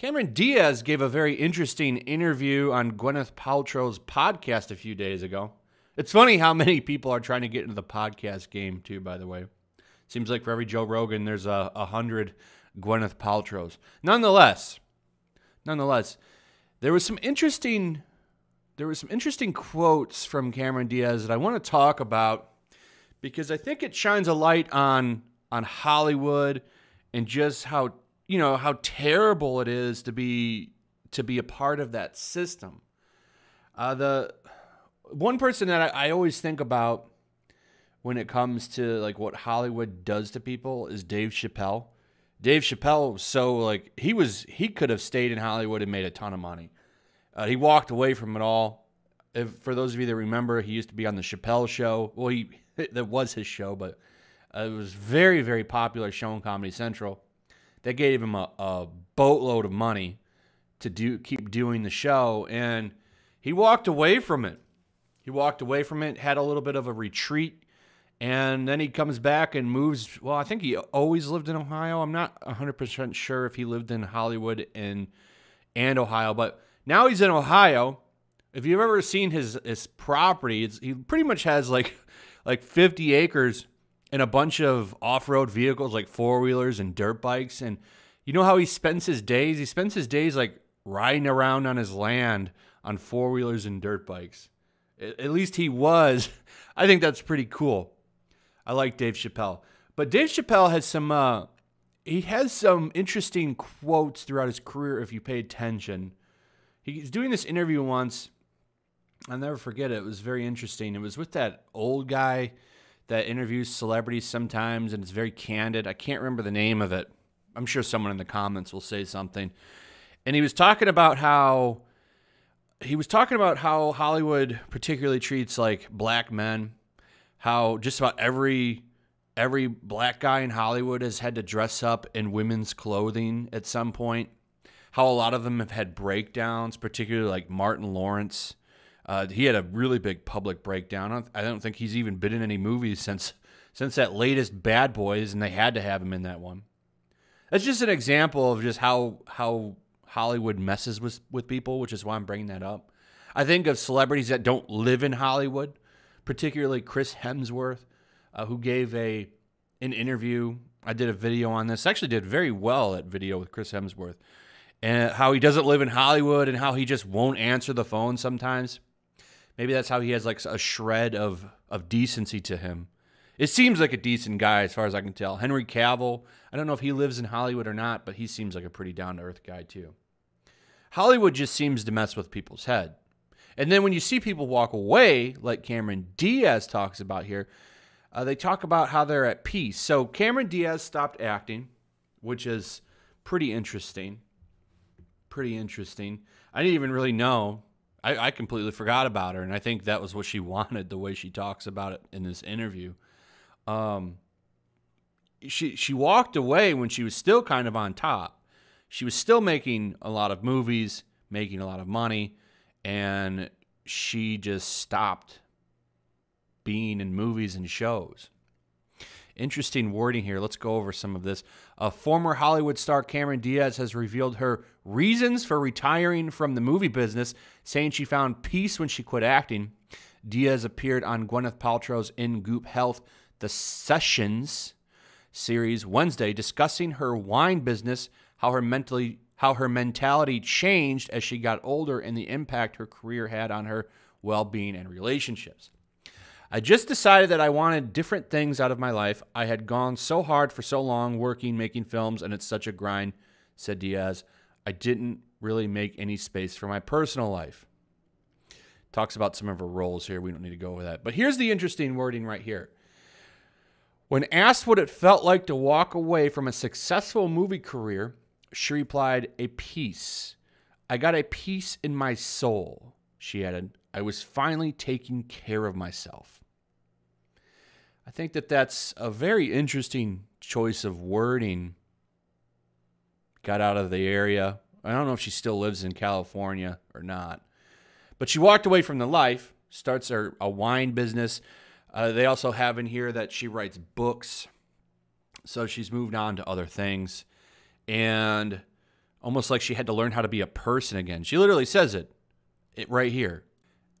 Cameron Diaz gave a very interesting interview on Gwyneth Paltrow's podcast a few days ago. It's funny how many people are trying to get into the podcast game, too, by the way. Seems like for every Joe Rogan, there's 100 Gwyneth Paltrows. Nonetheless, there was some interesting quotes from Cameron Diaz that I want to talk about because I think it shines a light on Hollywood and just how terrible it is to be a part of that system. The one person that I always think about when it comes to like what Hollywood does to people is Dave Chappelle. Dave Chappelle was he could have stayed in Hollywood and made a ton of money. He walked away from it all. For those of you that remember, he used to be on the Chappelle Show. Well, that was his show, but it was very, very popular show on Comedy Central. That gave him a boatload of money to keep doing the show, and he walked away from it. Had a little bit of a retreat, and then he comes back and moves. Well, I think he always lived in Ohio. I'm not 100% sure if he lived in Hollywood and Ohio, but now he's in Ohio. If you've ever seen his property, he pretty much has like 50 acres and a bunch of off-road vehicles like four-wheelers and dirt bikes. And you know how he spends his days? He spends his days like riding around on his land on four-wheelers and dirt bikes. At least he was. I think that's pretty cool. I like Dave Chappelle. But Dave Chappelle has some interesting quotes throughout his career if you pay attention. He's doing this interview once. I'll never forget it. It was very interesting. It was with that old guy that interviews celebrities sometimes, and it's very candid. I can't remember the name of it. I'm sure someone in the comments will say something. And he was talking about how Hollywood particularly treats like black men, how just about every black guy in Hollywood has had to dress up in women's clothing at some point, how a lot of them have had breakdowns, particularly like Martin Lawrence. He had a really big public breakdown. I don't think he's even been in any movies since that latest Bad Boys, and they had to have him in that one. That's just an example of just how Hollywood messes with people, which is why I'm bringing that up. I think of celebrities that don't live in Hollywood, particularly Chris Hemsworth, who gave an interview. I did a video on this. Actually did very well at video with Chris Hemsworth, and how he doesn't live in Hollywood and how he just won't answer the phone sometimes. Maybe that's how he has like a shred of decency to him. It seems like a decent guy as far as I can tell. Henry Cavill, I don't know if he lives in Hollywood or not, but he seems like a pretty down-to-earth guy too. Hollywood just seems to mess with people's head. And then when you see people walk away, like Cameron Diaz talks about here, they talk about how they're at peace. So Cameron Diaz stopped acting, which is pretty interesting. Pretty interesting. I didn't even really know. I completely forgot about her, and I think that was what she wanted, the way she talks about it in this interview. She walked away when she was still kind of on top. She was still making a lot of movies, making a lot of money, and she just stopped being in movies and shows. Interesting wording here. Let's go over some of this. Former Hollywood star Cameron Diaz has revealed her reasons for retiring from the movie business, saying she found peace when she quit acting. Diaz appeared on Gwyneth Paltrow's In Goop Health, The Sessions series Wednesday, discussing her wine business, how her mentality changed as she got older, and the impact her career had on her well-being and relationships. I just decided that I wanted different things out of my life. I had gone so hard for so long working, making films, and it's such a grind, said Diaz. I didn't really make any space for my personal life. Talks about some of her roles here. We don't need to go over that. But here's the interesting wording right here. When asked what it felt like to walk away from a successful movie career, she replied, "A peace. I got a peace in my soul," she added. I was finally taking care of myself. I think that that's a very interesting choice of wording. Got out of the area. I don't know if she still lives in California or not. But she walked away from the life, starts a wine business. They also have in here that she writes books. So she's moved on to other things. And almost like she had to learn how to be a person again. She literally says it right here.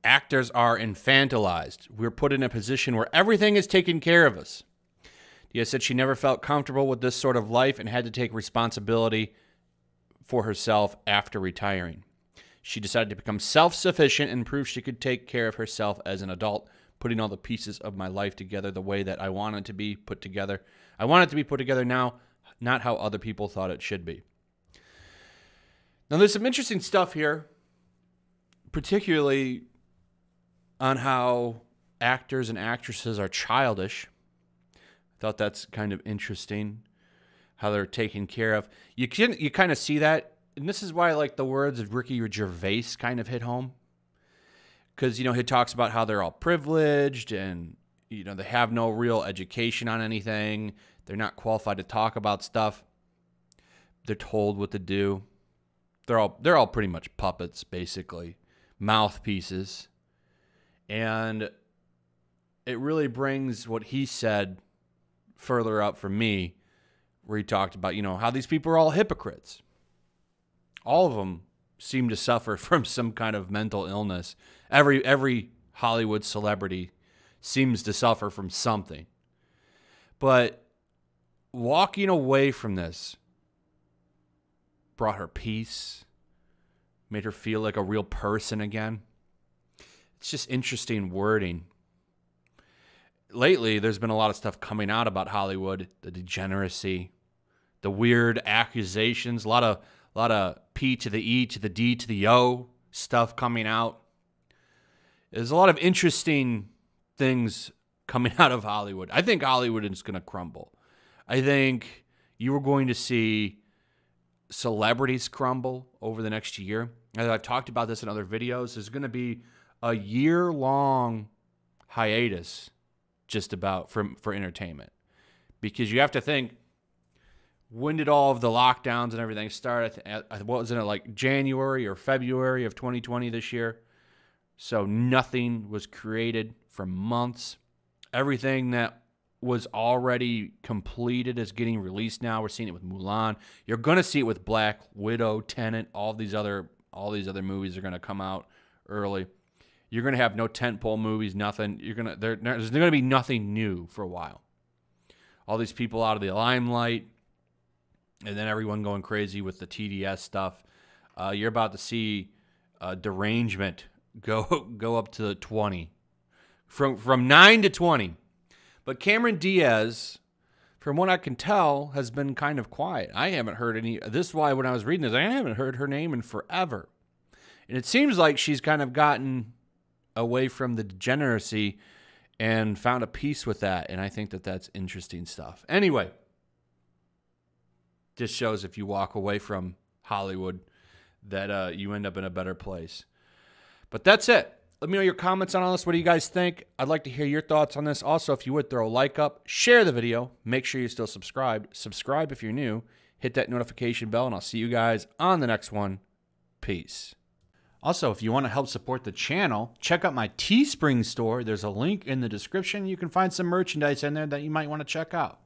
Actors are infantilized. We're put in a position where everything is taken care of us. Diaz said she never felt comfortable with this sort of life and had to take responsibility for herself after retiring. She decided to become self-sufficient and prove she could take care of herself as an adult, putting all the pieces of my life together the way that I want it to be put together. I want it to be put together now, not how other people thought it should be. Now, there's some interesting stuff here, particularly on how actors and actresses are childish. I thought that's kind of interesting, how they're taken care of. You kind of see that, and this is why like the words of Ricky Gervais kind of hit home. Because, he talks about how they're all privileged and, they have no real education on anything. They're not qualified to talk about stuff. They're told what to do. They're all pretty much puppets, basically, mouthpieces. And it really brings what he said further up for me, where he talked about, how these people are all hypocrites. All of them seem to suffer from some kind of mental illness. Every Hollywood celebrity seems to suffer from something. But walking away from this brought her peace, made her feel like a real person again. It's just interesting wording. Lately, there's been a lot of stuff coming out about Hollywood, the degeneracy, the weird accusations, a lot of P to the E to the D to the O stuff coming out. There's a lot of interesting things coming out of Hollywood. I think Hollywood is going to crumble. I think you are going to see celebrities crumble over the next year. As I've talked about this in other videos, there's going to be a year-long hiatus just about for entertainment. Because you have to think, when did all of the lockdowns and everything start? What was it, like January or February of 2020 this year? So nothing was created for months. Everything that was already completed is getting released now. We're seeing it with Mulan. You're going to see it with Black Widow, Tenet. All these other movies are going to come out early. You're going to have no tentpole movies, nothing. There's going to be nothing new for a while. All these people out of the limelight, and then everyone going crazy with the TDS stuff. You're about to see derangement go up to 20, from 9 to 20. But Cameron Diaz, from what I can tell, has been kind of quiet. I haven't heard any. This is why when I was reading this, I haven't heard her name in forever. And it seems like she's kind of gotten away from the degeneracy and found a peace with that. And I think that that's interesting stuff. Anyway, just shows if you walk away from Hollywood that you end up in a better place. But that's it. Let me know your comments on all this. What do you guys think? I'd like to hear your thoughts on this. Also, if you would, throw a like up, share the video. Make sure you're still subscribed. Subscribe if you're new. Hit that notification bell, and I'll see you guys on the next one. Peace. Also, if you want to help support the channel, check out my Teespring store. There's a link in the description. You can find some merchandise in there that you might want to check out.